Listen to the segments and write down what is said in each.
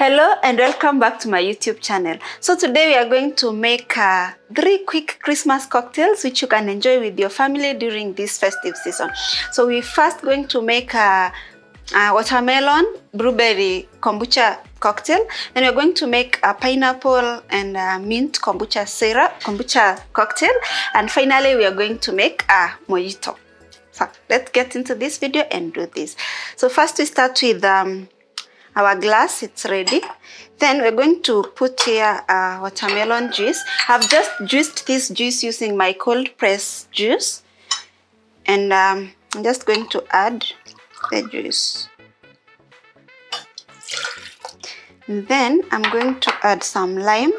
Hello and welcome back to my YouTube channel. So today we are going to make 3 quick Christmas cocktails which you can enjoy with your family during this festive season. So we're first going to make a watermelon blueberry kombucha cocktail. Then we're going to make a pineapple and mint kombucha cocktail. And finally we are going to make a mojito. So let's get into this video and do this. So first we start with our glass. It's ready. Then we're going to put here watermelon juice. I've just juiced this juice using my cold press juice, and I'm just going to add the juice. And then I'm going to add some lime.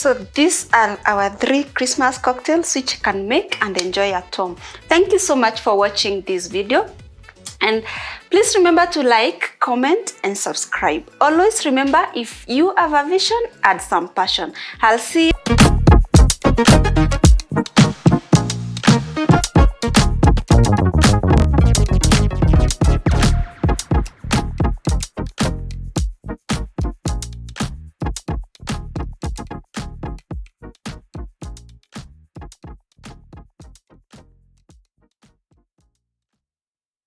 So these are our 3 Christmas cocktails which you can make and enjoy at home. Thank you so much for watching this video. And please remember to like, comment, and subscribe. Always remember, if you have a vision, add some passion. I'll see you.